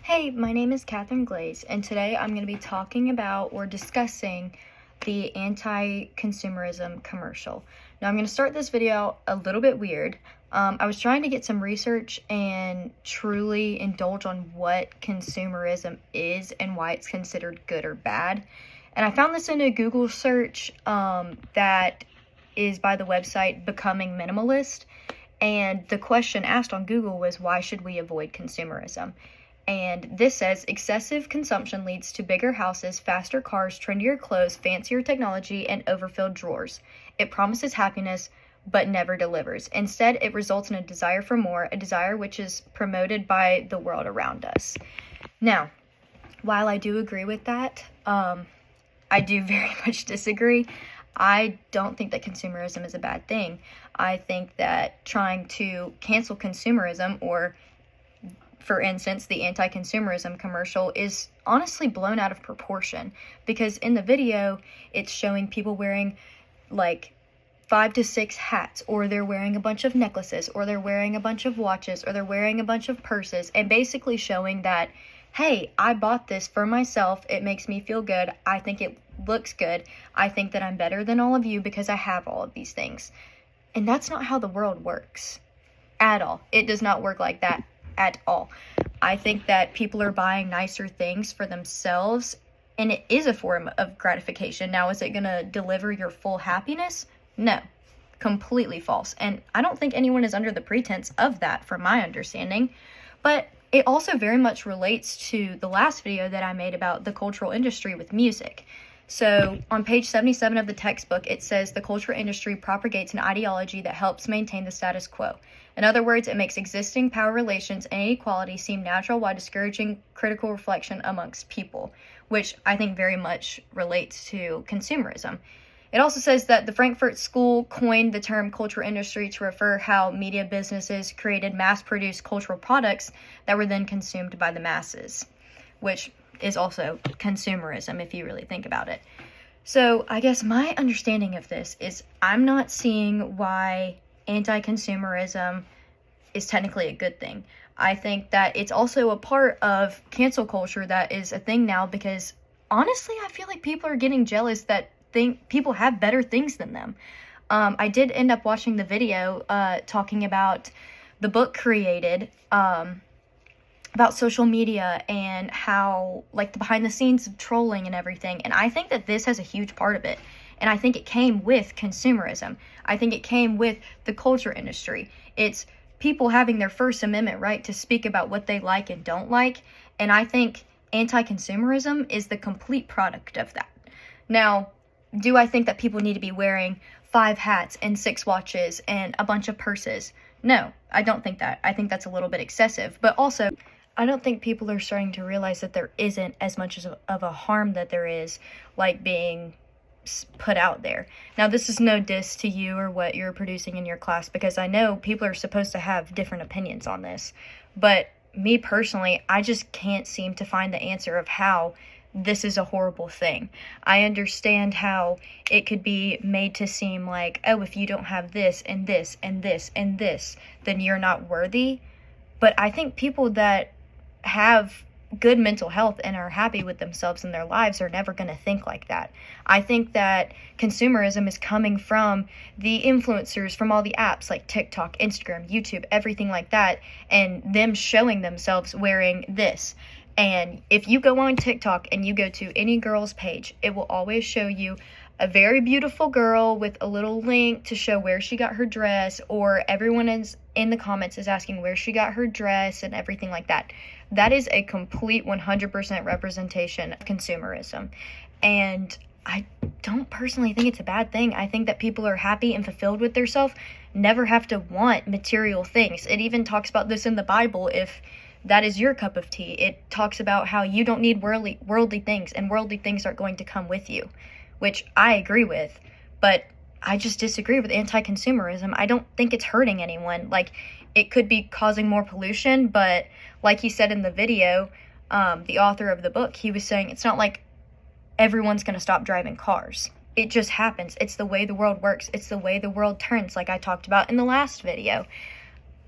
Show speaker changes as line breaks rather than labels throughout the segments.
Hey, my name is Catherine Glaze, and today I'm going to be talking about or discussing the anti-consumerism commercial. Now, I'm going to start this video a little bit weird. I was trying to get some research and truly indulge on what consumerism is and why it's considered good or bad. And I found this in a Google search that is by the website Becoming Minimalist. And the question asked on Google was, why should we avoid consumerism? And this says, excessive consumption leads to bigger houses, faster cars, trendier clothes, fancier technology, and overfilled drawers. It promises happiness, but never delivers. Instead, it results in a desire for more, a desire which is promoted by the world around us. Now, while I do agree with that, I do very much disagree. I don't think that consumerism is a bad thing. I think that trying to cancel consumerism, or for instance, the anti-consumerism commercial, is honestly blown out of proportion, because in the video, it's showing people wearing like 5 to 6 hats, or they're wearing a bunch of necklaces, or they're wearing a bunch of watches, or they're wearing a bunch of purses, and basically showing that, hey, I bought this for myself, it makes me feel good, I think it looks good, I think that I'm better than all of you because I have all of these things. And that's not how the world works at all. It does not work like that at all. I think that people are buying nicer things for themselves, and it is a form of gratification. Now, is it going to deliver your full happiness? No, completely false. And I don't think anyone is under the pretense of that, from my understanding. But it also very much relates to the last video that I made about the cultural industry with music. So on page 77 of the textbook, it says the cultural industry propagates an ideology that helps maintain the status quo. In other words, it makes existing power relations and inequality seem natural while discouraging critical reflection amongst people, which I think very much relates to consumerism. It also says that the Frankfurt School coined the term cultural industry to refer how media businesses created mass-produced cultural products that were then consumed by the masses, which is also consumerism if you really think about it. So I guess my understanding of this is I'm not seeing why anti-consumerism is technically a good thing. I think that it's also a part of cancel culture that is a thing now, because honestly, I feel like people are getting jealous that think people have better things than them. I did end up watching the video talking about the book Created, about social media and how, like, the behind the scenes of trolling and everything. And I think that this has a huge part of it. And I think it came with consumerism. I think it came with the culture industry. It's people having their First Amendment right to speak about what they like and don't like. And I think anti-consumerism is the complete product of that. Now, do I think that people need to be wearing 5 hats and 6 watches and a bunch of purses? No, I don't think that. I think that's a little bit excessive. But also, I don't think people are starting to realize that there isn't as much of a harm that there is, like, being put out there. Now, this is no diss to you or what you're producing in your class, because I know people are supposed to have different opinions on this. But me personally, I just can't seem to find the answer of how this is a horrible thing. I understand how it could be made to seem like, oh, if you don't have this and this and this and this, then you're not worthy. But I think people that have good mental health and are happy with themselves and their lives are never going to think like that. I think that consumerism is coming from the influencers, from all the apps like TikTok, Instagram, YouTube, everything like that, and them showing themselves wearing this. And if you go on TikTok and you go to any girl's page, it will always show you a very beautiful girl with a little link to show where she got her dress, or everyone is in the comments is asking where she got her dress and everything like that. That is a complete 100% representation of consumerism. And I don't personally think it's a bad thing. I think that people are happy and fulfilled with themselves, never have to want material things. It even talks about this in the Bible. If that is your cup of tea, it talks about how you don't need worldly things, and worldly things aren't going to come with you, which I agree with. But I just disagree with anti-consumerism. I don't think it's hurting anyone. Like, it could be causing more pollution, but like he said in the video, the author of the book, he was saying it's not like everyone's going to stop driving cars. It just happens. It's the way the world works. It's the way the world turns, like I talked about in the last video.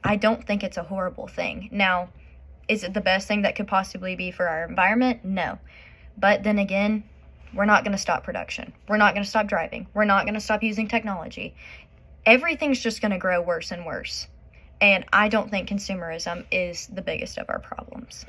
I don't think it's a horrible thing. Now, Is it the best thing that could possibly be for our environment? No. But then again, we're not going to stop production. We're not going to stop driving. We're not going to stop using technology. Everything's just going to grow worse and worse. And I don't think consumerism is the biggest of our problems.